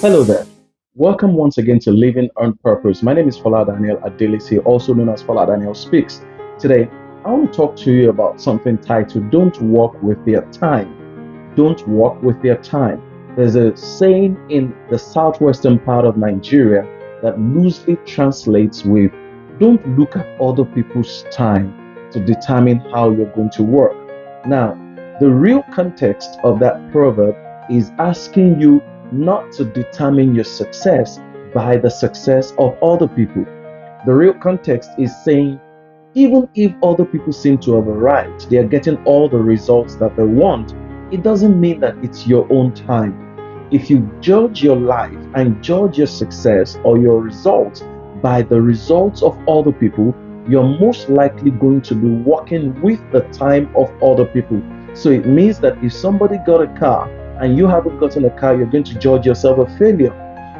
Hello there. Welcome once again to Living on Purpose. My name is Fola Daniel also known as Fola Daniel Speaks. Today, I want to talk to you about something titled Don't Walk with Their Time. Don't walk with their time. There's a saying in the southwestern part of Nigeria that loosely translates with don't look at other people's time to determine how you're going to work. Now, the real context of that proverb is asking you not to determine your success by the success of other people. The real context is saying, even if other people seem to have arrived, they are getting all the results that they want, it doesn't mean that it's your own time. If you judge your life and judge your success or your results by the results of other people, you're most likely going to be working with the time of other people. So it means that if somebody got a car and you haven't gotten a car, you're going to judge yourself a failure.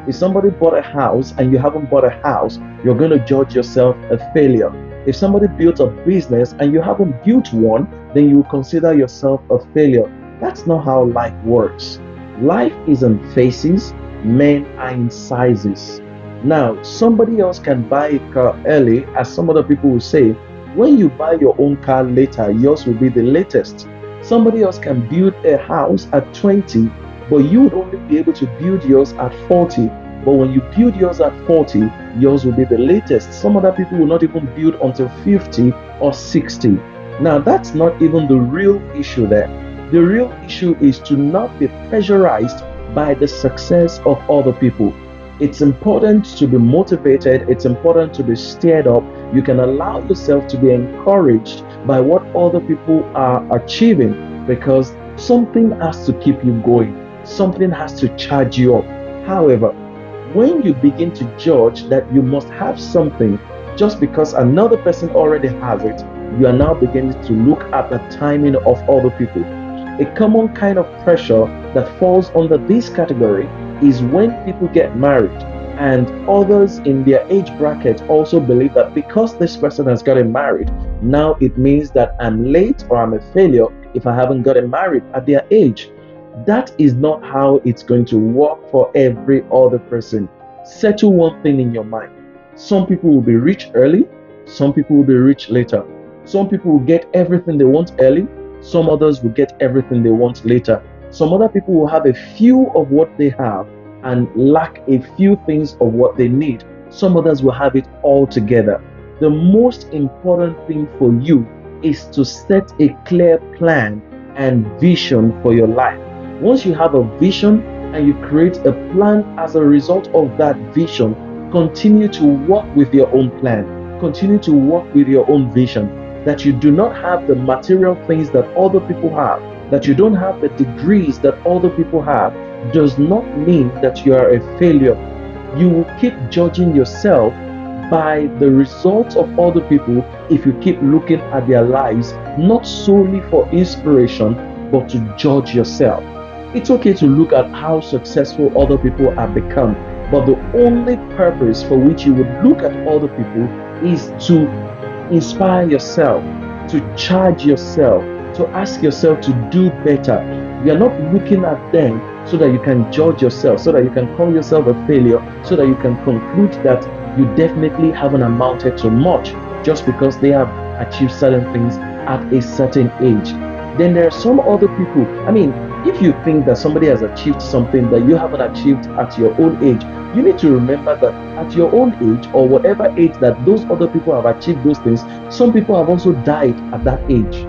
If somebody bought a house and you haven't bought a house, you're going to judge yourself a failure. If somebody built a business and you haven't built one, then you will consider yourself a failure. That's not how life works. Life is in phases, men are in sizes. Now, somebody else can buy a car early, as some other people will say. When you buy your own car later, yours will be the latest. Somebody else can build a house at 20, but you would only be able to build yours at 40. But when you build yours at 40, yours will be the latest. Some other people will not even build until 50 or 60. Now, that's not even the real issue there. The real issue is to not be pressurized by the success of other people. It's important to be motivated. It's important to be stirred up. You can allow yourself to be encouraged by what other people are achieving because something has to keep you going. Something has to charge you up. However, when you begin to judge that you must have something just because another person already has it, you are now beginning to look at the timing of other people. A common kind of pressure that falls under this category is when people get married and others in their age bracket also believe that because this person has gotten married, now it means that I'm late or I'm a failure if I haven't gotten married at their age. That is not how it's going to work for every other person. Settle one thing in your mind. Some people will be rich early, some people will be rich later. Some people will get everything they want early, some others will get everything they want later. Some other people will have a few of what they have and lack a few things of what they need. Some others will have it all together. The most important thing for you is to set a clear plan and vision for your life. Once you have a vision and you create a plan as a result of that vision, continue to work with your own plan. Continue to work with your own vision. That you do not have the material things that other people have, that you don't have the degrees that other people have, does not mean that you are a failure. You will keep judging yourself by the results of other people if you keep looking at their lives, not solely for inspiration, but to judge yourself. It's okay to look at how successful other people have become, but the only purpose for which you would look at other people is to inspire yourself, to charge yourself, to ask yourself to do better. You're not looking at them so that you can judge yourself, so that you can call yourself a failure, so that you can conclude that you definitely haven't amounted to much just because they have achieved certain things at a certain age. Then there are some other people. If you think that somebody has achieved something that you haven't achieved at your own age, you need to remember that at your own age or whatever age that those other people have achieved those things, some people have also died at that age.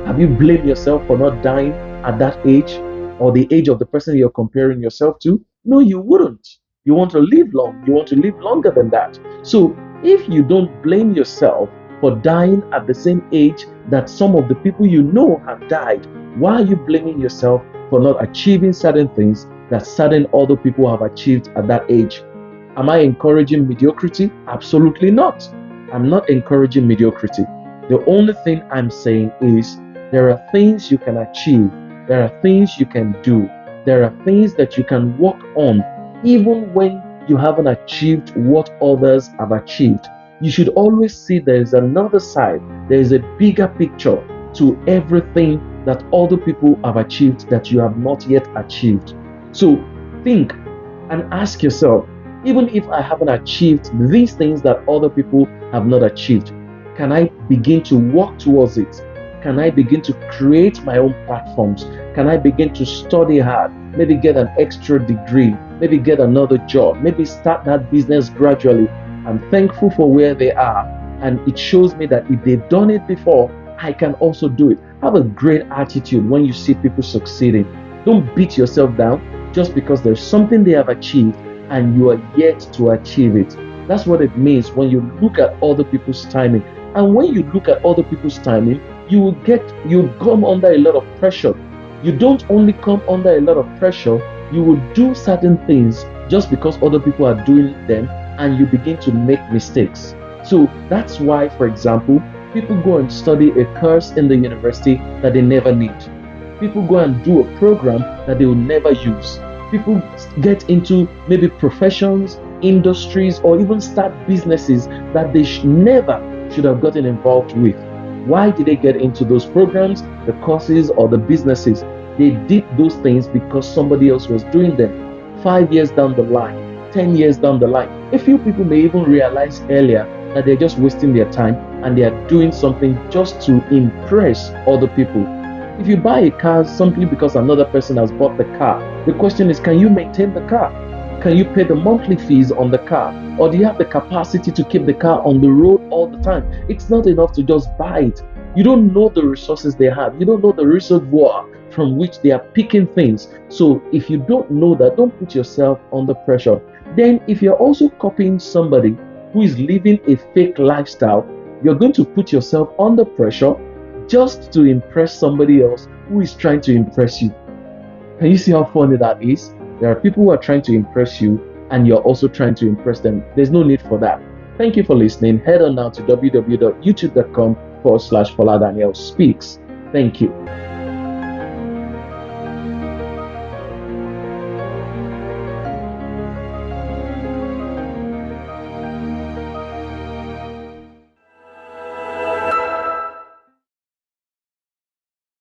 Have you blamed yourself for not dying at that age or the age of the person you're comparing yourself to? No, you wouldn't. You want to live long. You want to live longer than that. So if you don't blame yourself for dying at the same age that some of the people you know have died, why are you blaming yourself for not achieving certain things that certain other people have achieved at that age? Am I encouraging mediocrity? Absolutely not. I'm not encouraging mediocrity. The only thing I'm saying is there are things you can achieve, there are things you can do, there are things that you can work on even when you haven't achieved what others have achieved. You should always see there is another side, there is a bigger picture to everything that other people have achieved that you have not yet achieved. So think and ask yourself, even if I haven't achieved these things that other people have not achieved, can I begin to work towards it? Can I begin to create my own platforms? Can I begin to study hard? Maybe get an extra degree, maybe get another job, maybe start that business gradually. I'm thankful for where they are, and it shows me that if they've done it before, I can also do it. Have a great attitude when you see people succeeding. Don't beat yourself down just because there's something they have achieved and you are yet to achieve it. That's what it means when you look at other people's timing. And when you look at other people's timing, you'll come under a lot of pressure. You don't only come under a lot of pressure, you will do certain things just because other people are doing them, and you begin to make mistakes. So that's why, for example, people go and study a course in the university that they never need. People go and do a program that they will never use. People get into maybe professions, industries, or even start businesses that they never should have gotten involved with. Why did they get into those programs, the courses, or the businesses? They did those things because somebody else was doing them. 5 years down the line, 10 years down the line, a few people may even realize earlier that they're just wasting their time and they are doing something just to impress other people. If you buy a car simply because another person has bought the car, the question is, can you maintain the car? Can you pay the monthly fees on the car? Or do you have the capacity to keep the car on the road all the time? It's not enough to just buy it. You don't know the resources they have. You don't know the reservoir from which they are picking things. So if you don't know that, don't put yourself under pressure. Then if you're also copying somebody who is living a fake lifestyle, you're going to put yourself under pressure just to impress somebody else who is trying to impress you. Can you see how funny that is? There are people who are trying to impress you and you're also trying to impress them. There's no need for that. Thank you for listening. Head on now to www.youtube.com/Fola Daniel Speaks. Thank you.